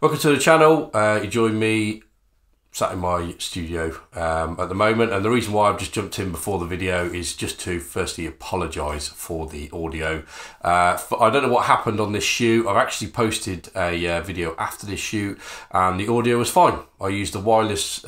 Welcome to the channel. You join me sat in my studio at the moment, and the reason why I've just jumped in before the video is just to firstly apologise for the audio. I don't know what happened on this shoot. I've actually posted a video after this shoot and the audio was fine. I used the wireless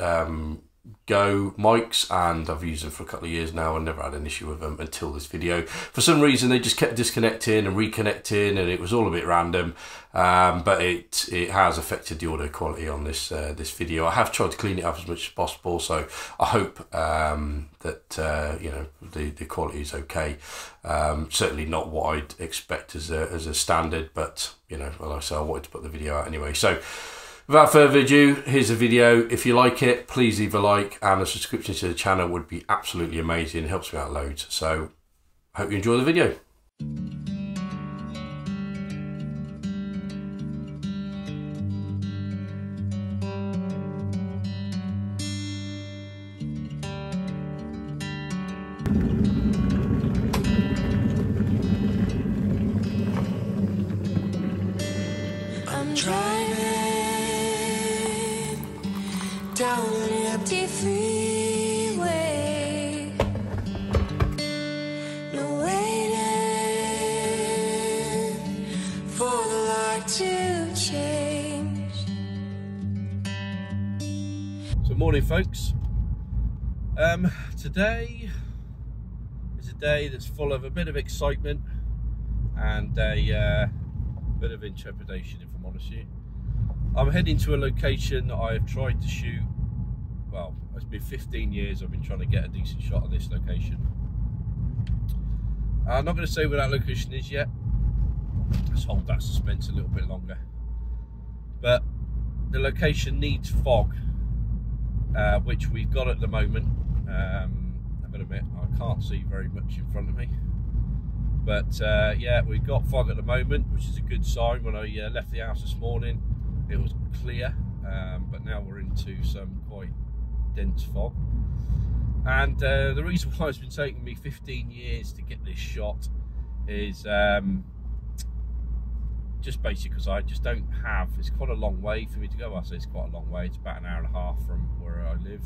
Go mics and I've used them for a couple of years now and never had an issue with them until this video. For some reason they just kept disconnecting and reconnecting and it was all a bit random, but it has affected the audio quality on this this video. I have tried to clean it up as much as possible, so I hope that you know, the quality is okay. Certainly not what I'd expect as a standard, but you know, like I say, I wanted to put the video out anyway. So without further ado, here's a video. If you like it, please leave a like, and a subscription to the channel would be absolutely amazing. It helps me out loads. So, I hope you enjoy the video. I'm driving down an empty freeway, no waiting for the light to change. So morning folks. Today is a day that's full of a bit of excitement and a bit of intrepidation, if I'm honest with you. I'm heading to a location that I've tried to shoot. Well, it's been 15 years I've been trying to get a decent shot of this location. I'm not going to say where that location is yet. Let's hold that suspense a little bit longer. But the location needs fog, which we've got at the moment. I've got to admit, I can't see very much in front of me. But yeah, we've got fog at the moment, which is a good sign. When I left the house this morning, it was clear, but now we're into some quite dense fog. And the reason why it's been taking me 15 years to get this shot is just basically because I just don't have, it's quite a long way for me to go. I say it's quite a long way, it's about an hour and a half from where I live.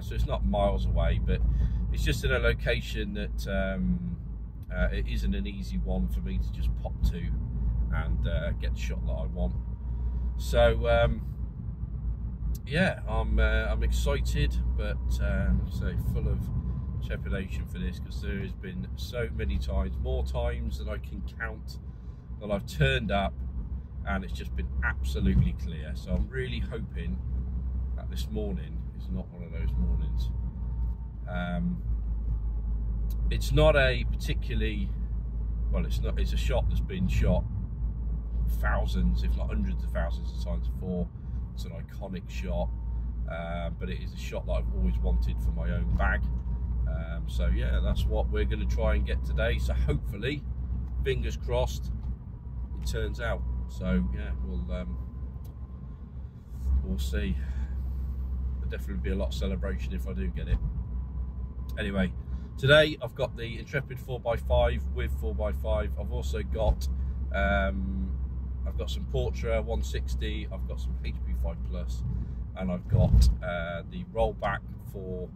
So it's not miles away, but it's just in a location that it isn't an easy one for me to just pop to and get the shot that I want. So yeah, I'm excited, but so full of trepidation for this, because there has been so many times, more times than I can count, that I've turned up and it's just been absolutely clear. So I'm really hoping that this morning is not one of those mornings. It's not a particularly, well, it's a shot that's been shot thousands, if not hundreds of thousands of times before. It's an iconic shot, but it is a shot that I've always wanted for my own bag. So yeah, that's what we're going to try and get today. So hopefully, fingers crossed, it turns out. So yeah, we'll see. There'll definitely be a lot of celebration if I do get it. Anyway, today I've got the Intrepid 4x5 with 4x5. I've also got some Portra 160. I've got some HP5 Plus, and I've got the rollback for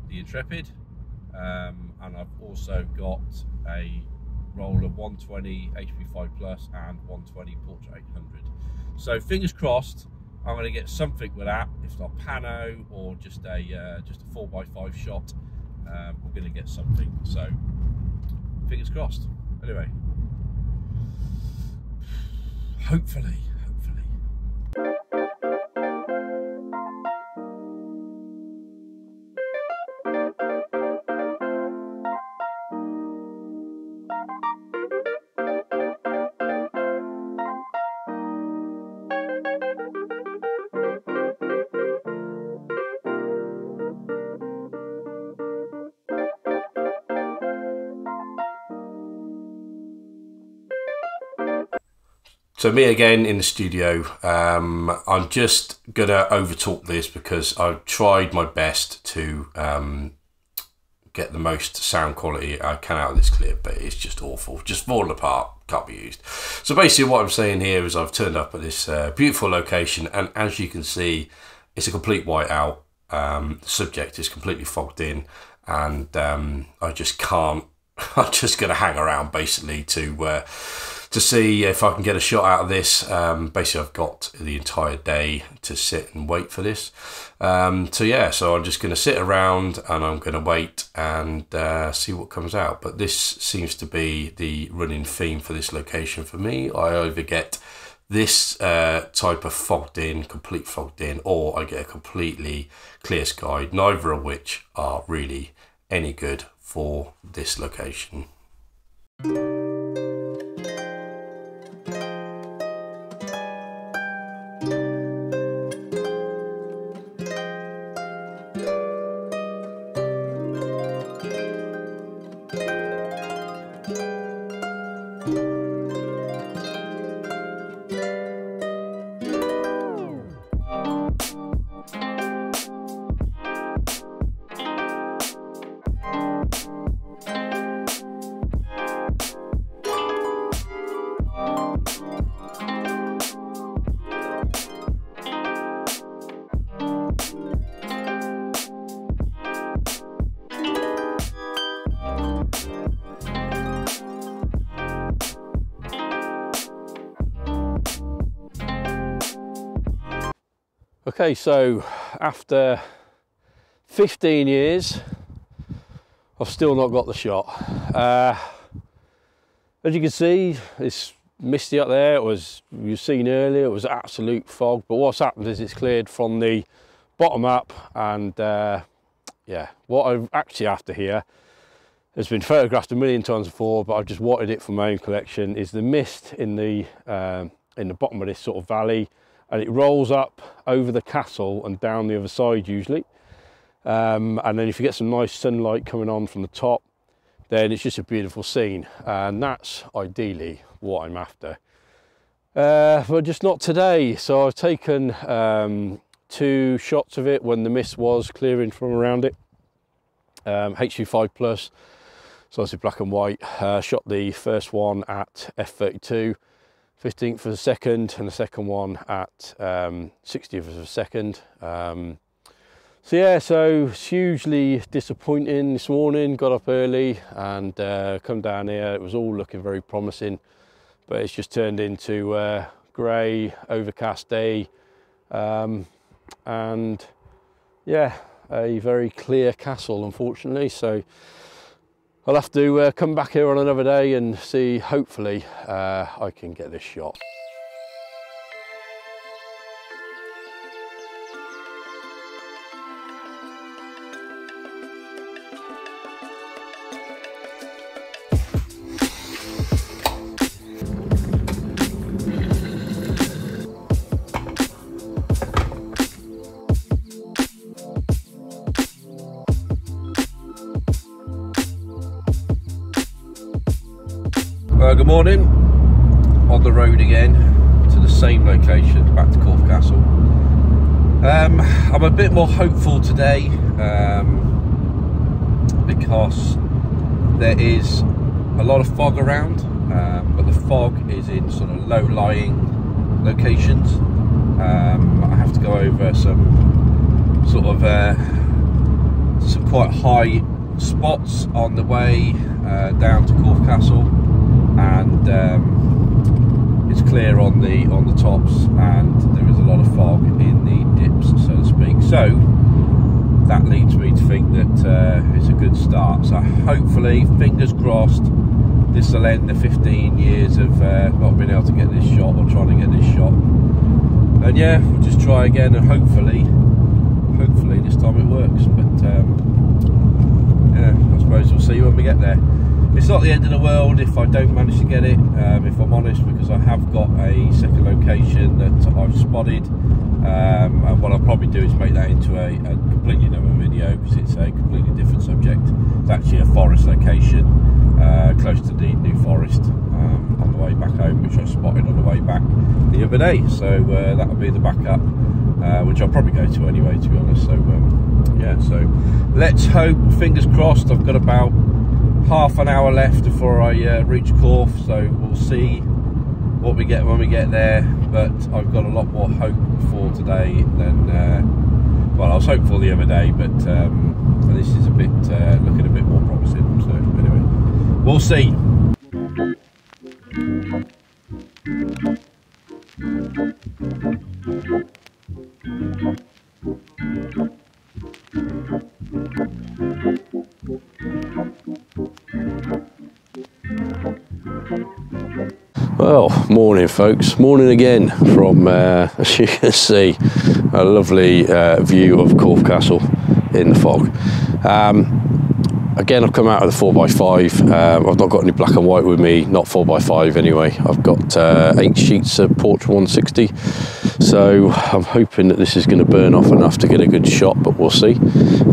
the Intrepid, and I've also got a roll of 120 HP5 Plus and 120 Portra 800. So fingers crossed, I'm going to get something with that. If not pano or just a 4x5 shot. We're going to get something, so fingers crossed. Anyway, hopefully. So me again in the studio. I'm just gonna overtalk this because I've tried my best to get the most sound quality I can out of this clip, but it's just awful, just falling apart. can't be used. So basically what I'm saying here is I've turned up at this beautiful location, and as you can see, it's a complete whiteout. The subject is completely fogged in, and I just can't. I'm just going to hang around basically to see if I can get a shot out of this. Basically, I've got the entire day to sit and wait for this. So yeah, so I'm just going to sit around and I'm going to wait and see what comes out. But this seems to be the running theme for this location for me. I either get this type of complete fogged in, or I get a completely clear sky, neither of which are really any good for this location. Okay, so after 15 years, I've still not got the shot. As you can see, it's misty up there. It was, you've seen earlier, it was absolute fog, but what's happened is it's cleared from the bottom up, and yeah, what I'm actually after here has been photographed a million times before, but I've just wanted it for my own collection, is the mist in the bottom of this sort of valley, and it rolls up over the castle and down the other side usually. And then if you get some nice sunlight coming on from the top, then it's just a beautiful scene, and that's ideally what I'm after. But just not today. So I've taken 2 shots of it when the mist was clearing from around it. HU5 plus, so obviously black and white. Shot the first one at f32, 15th of a second, and the second one at 60th of a second. So yeah, so it's hugely disappointing this morning. Got up early and come down here. It was all looking very promising, but it's just turned into a grey, overcast day, and yeah, a very clear castle, unfortunately. So I'll have to come back here on another day and see, hopefully I can get this shot. Good morning, on the road again to the same location, back to Corfe Castle. I'm a bit more hopeful today because there is a lot of fog around, but the fog is in sort of low-lying locations. I have to go over some sort of some quite high spots on the way down to Corfe Castle, and it's clear on the tops, and there is a lot of fog in the dips, so to speak. So that leads me to think that it's a good start. So hopefully, fingers crossed, this will end the 15 years of not being able to get this shot, or trying to get this shot. And yeah, we'll just try again, and hopefully this time it works. But yeah, I suppose we'll see when we get there. It's not the end of the world if I don't manage to get it, if I'm honest, because I have got a second location that I've spotted, and what I'll probably do is make that into a completely another video, because it's a completely different subject. It's actually a forest location, close to the New Forest, on the way back home, which I spotted on the way back the other day. So that'll be the backup, which I'll probably go to anyway, to be honest. So yeah, so let's hope, fingers crossed. I've got about half an hour left before I reach Corf, so we'll see what we get when we get there. But I've got a lot more hope for today than well, I was hopeful the other day, but this is a bit looking a bit more promising. So anyway, we'll see. Well, morning folks, morning again from, as you can see, a lovely view of Corf Castle in the fog. Again, I've come out of the 4x5, I've not got any black and white with me, not 4x5 anyway. I've got 8 sheets of Portra 160, so I'm hoping that this is going to burn off enough to get a good shot, but we'll see.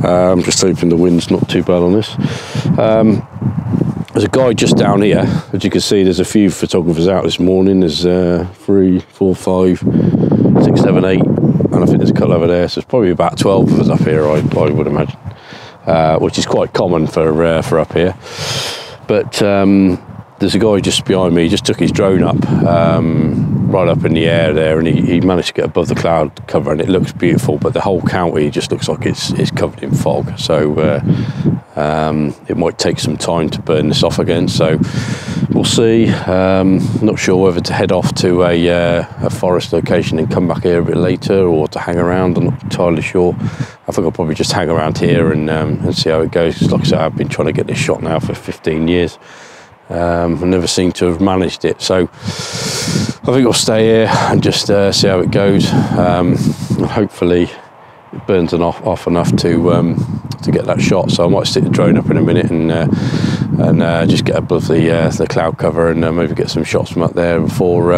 I'm just hoping the wind's not too bad on this. There's a guy just down here. As you can see, there's a few photographers out this morning. There's 3, 4, 5, 6, 7, 8, and I think there's a couple over there. So there's probably about 12 of us up here, I would imagine, which is quite common for up here. But there's a guy just behind me. He just took his drone up, right up in the air there, and he managed to get above the cloud cover, and it looks beautiful. But the whole county just looks like it's covered in fog. So it might take some time to burn this off again, so we'll see. Not sure whether to head off to a forest location and come back here a bit later, or to hang around. I'm not entirely sure. I think I'll probably just hang around here and see how it goes. Like I said, I've been trying to get this shot now for 15 years. I never seem to have managed it, so I think I'll stay here and just see how it goes. And hopefully it burns off enough to get that shot. So I might stick the drone up in a minute and just get above the cloud cover and maybe get some shots from up there before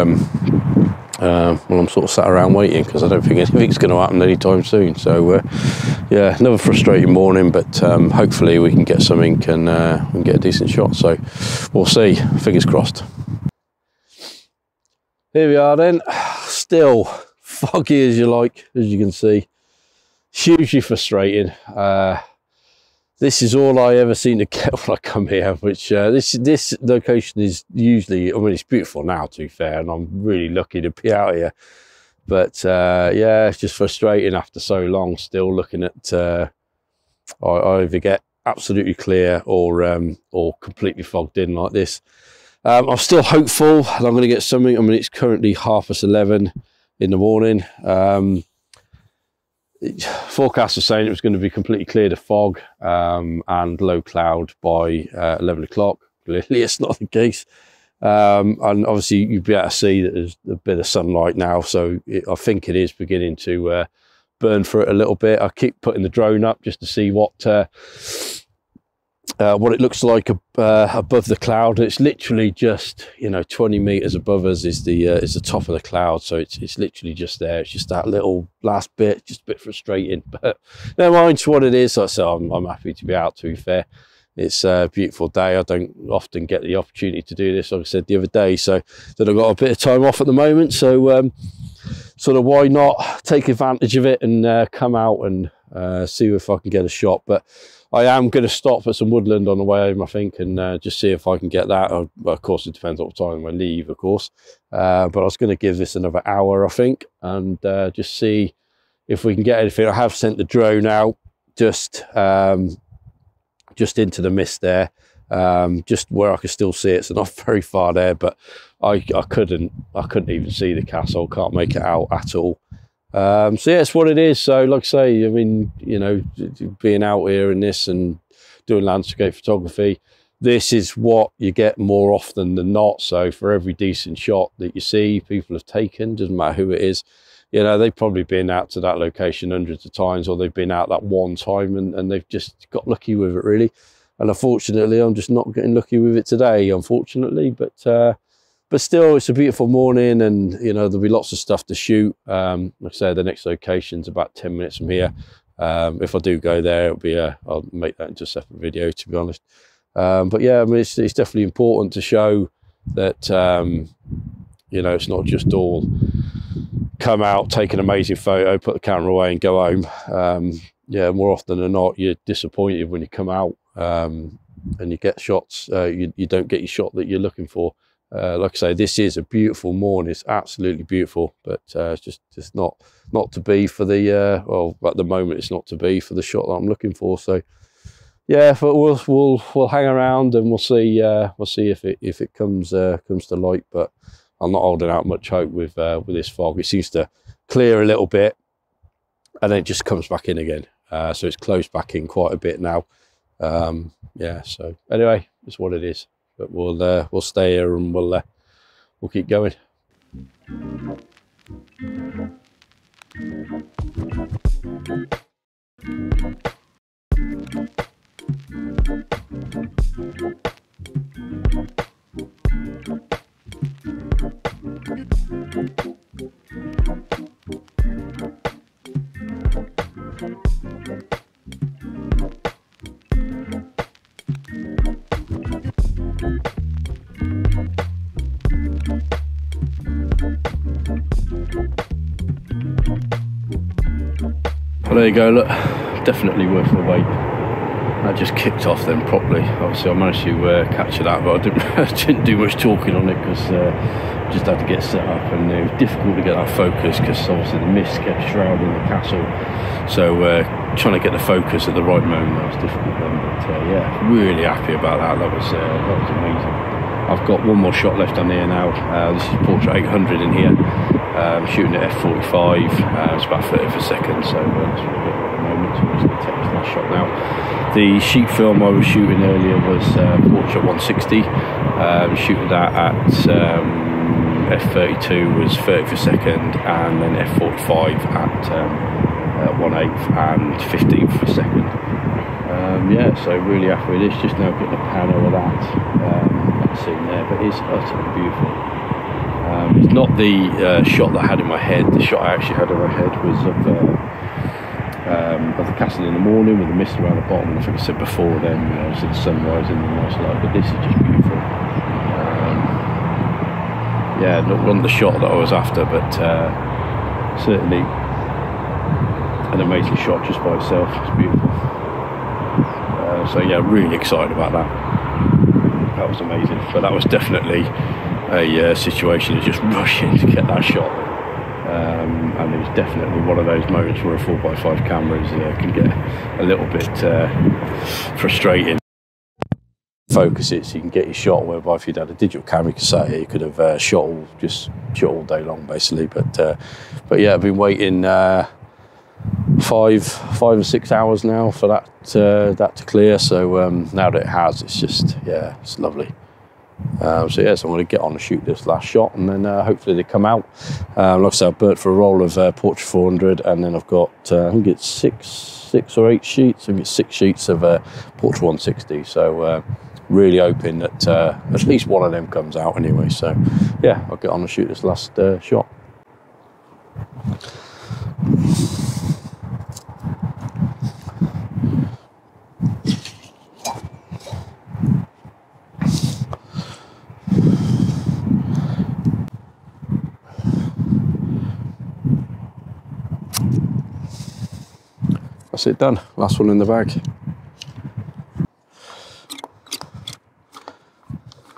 well, I'm sort of sat around waiting, because I don't think anything's going to happen anytime soon. So yeah, another frustrating morning, but hopefully we can get something and we can get a decent shot. So we'll see, fingers crossed. Here we are then, still foggy as you can see. Hugely frustrating. This is all I ever seem to get when I come here, which this location is usually, I mean, it's beautiful now, to be fair, and I'm really lucky to be out here. But yeah, it's just frustrating after so long, still looking at, I either get absolutely clear or completely fogged in like this. I'm still hopeful that I'm going to get something. I mean, it's currently 11:30 in the morning. Forecast was saying it was going to be completely cleared of fog and low cloud by 11 o'clock. Clearly it's not the case, and obviously you'd be able to see that there's a bit of sunlight now, so I think it is beginning to burn for it a little bit. I keep putting the drone up just to see what it looks like above the cloud. It's literally just, 20 meters above us is the top of the cloud, so it's literally just there. It's just that little last bit, just a bit frustrating, but never mind, it's what it is. So I'm happy to be out, to be fair. It's a beautiful day. I don't often get the opportunity to do this, like I said the other day, so that I've got a bit of time off at the moment, so sort of why not take advantage of it and come out and see if I can get a shot. But I am going to stop at some woodland on the way home, I think, and just see if I can get that. Well, of course, it depends on what time I leave, of course. But I was going to give this another hour, I think, and just see if we can get anything. I have sent the drone out just into the mist there, just where I can still see it. So not very far there, but I couldn't even see the castle. Can't make it out at all. So yeah, it's what it is. So like I say, I mean, being out here in this and doing landscape photography, this is what you get more often than not. So for every decent shot that you see people have taken, doesn't matter who it is, they've probably been out to that location hundreds of times, or they've been out that one time and they've just got lucky with it, really. And unfortunately, I'm just not getting lucky with it today, unfortunately. But still, it's a beautiful morning, and there'll be lots of stuff to shoot. Like I say, the next location's about 10 minutes from here. If I do go there, it'll be I'll make that into a separate video, to be honest. But yeah, I mean, it's definitely important to show that it's not just all come out, take an amazing photo, put the camera away, and go home. Yeah, more often than not, you're disappointed when you come out. and you get shots, you don't get your shot that you're looking for. Like I say, this is a beautiful morning. It's absolutely beautiful, but it's just not to be for the well, at the moment it's not to be for the shot that I'm looking for. So yeah, but we'll hang around and we'll see if it comes to light. But I'm not holding out much hope with this fog. It seems to clear a little bit and then it just comes back in again. So it's closed back in quite a bit now. Yeah, so anyway, it's what it is. But we'll stay here and we'll keep going. Well, there you go, look, definitely worth the wait. That just kicked off then properly. Obviously I managed to capture that, but I didn't do much talking on it because just had to get set up, and it was difficult to get that focus because obviously the mist kept shrouding the castle. So trying to get the focus at the right moment, that was difficult then. But yeah, really happy about that. That was amazing. I've got one more shot left on here now. This is portrait 800 in here. Shooting at f/45. It's about 30 per second, so that's really good at the moment. So I'm just going to take this last shot now. The sheet film I was shooting earlier was portrait 160. Shooting that at f/32 was 30 per second, and then f/45 at 1/8 and 15th per second. Yeah, so really happy with this. Just now getting a panel of that scene there, but it's utterly beautiful. It's not the shot that I had in my head. The shot I actually had in my head was of the castle in the morning with the mist around the bottom. I think I said before then, you know, the sunrise in the nice light, but this is just beautiful. Yeah, not the shot that I was after, but certainly an amazing shot just by itself. It's beautiful. So yeah, really excited about that. That was amazing, but that was definitely a situation of just rushing to get that shot. And it was definitely one of those moments where a 4x5 camera can get a little bit frustrating. Focus it so you can get your shot, whereby if you'd had a digital camera you could sat here, you could have shot all day long basically. But yeah, I've been waiting 5 or 6 hours now for that to clear. So now that it has, it's just, yeah, it's lovely. So yeah, so I'm going to get on and shoot this last shot, and then hopefully they come out. Like I said, I've burnt for a roll of portrait 400, and then I've got I think it's six or 8 sheets. I think it's 6 sheets of portrait 160. So really hoping that at least one of them comes out anyway. So yeah, I'll get on and shoot this last shot. That's it done. Last one in the bag.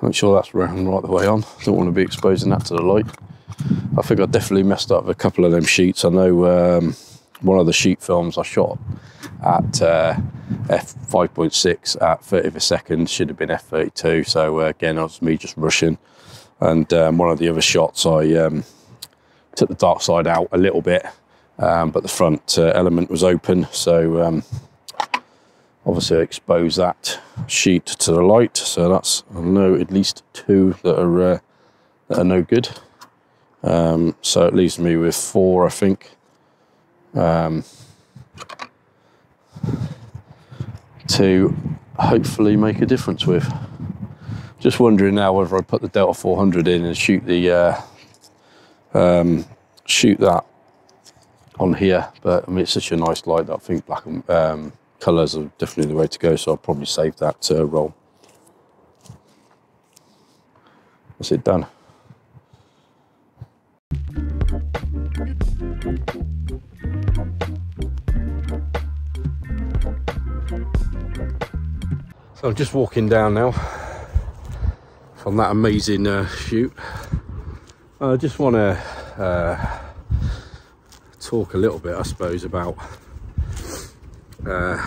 Make sure that's round right the way on. Don't want to be exposing that to the light. I think I definitely messed up a couple of them sheets. I know one of the sheet films I shot at f5.6 at 30 per second should have been f32. So again, that was me just rushing. And one of the other shots, I took the dark side out a little bit. But the front element was open, so obviously I exposed that sheet to the light. So that's, I know, at least 2 that are no good. So it leaves me with 4, I think, to hopefully make a difference with. Just wondering now whether I put the Delta 400 in and shoot the shoot that on here, but I mean it's such a nice light that I think black and colours are definitely the way to go, so I'll probably save that roll. That's it done. So I'm just walking down now from that amazing shoot. I just want to talk a little bit, I suppose, about you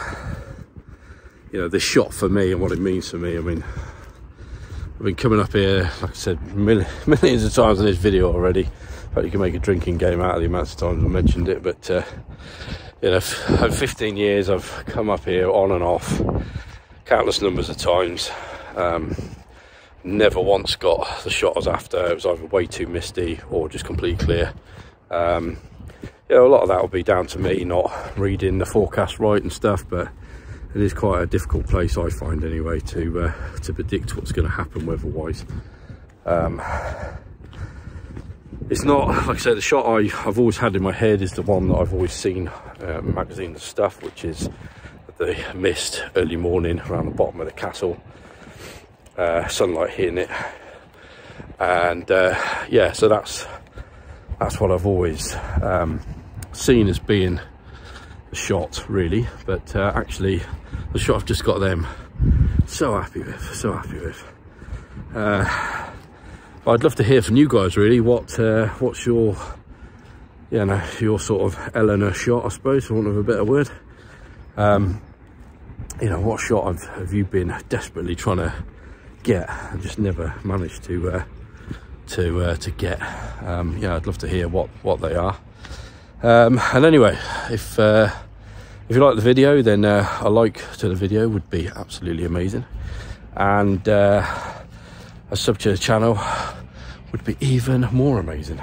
know, this shot for me and what it means for me. I mean, I've been coming up here, like I said, millions of times in this video already. In fact, you can make a drinking game out of the amounts of times I mentioned it. But you know, over 15 years I've come up here on and off countless numbers of times. Never once got the shot I was after. It was either way too misty or just completely clear. You know, a lot of that will be down to me not reading the forecast right and stuff, but it is quite a difficult place, I find anyway, to predict what's going to happen weather-wise. It's not, like I said, the shot I've always had in my head is the one that I've always seen in magazines and stuff, which is the mist early morning around the bottom of the castle, sunlight hitting it, and yeah, so that's what I've always seen as being the shot, really. But actually, the shot I've just got them, so happy with. I'd love to hear from you guys, really. What's your, you know, your sort of Eleanor shot, I suppose, for want of a better word. You know, what shot have you been desperately trying to get and just never managed to get? Yeah, I'd love to hear what they are. And anyway, if you like the video, then a like to the video would be absolutely amazing, and a sub to the channel would be even more amazing.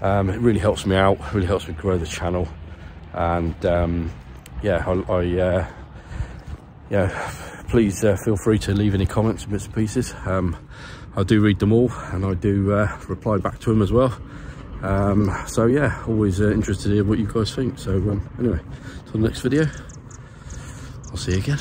It really helps me out, really helps me grow the channel, and yeah, yeah, please feel free to leave any comments and bits and pieces. I do read them all, and I do reply back to them as well. So yeah, always interested to hear what you guys think. So anyway, till the next video, I'll see you again.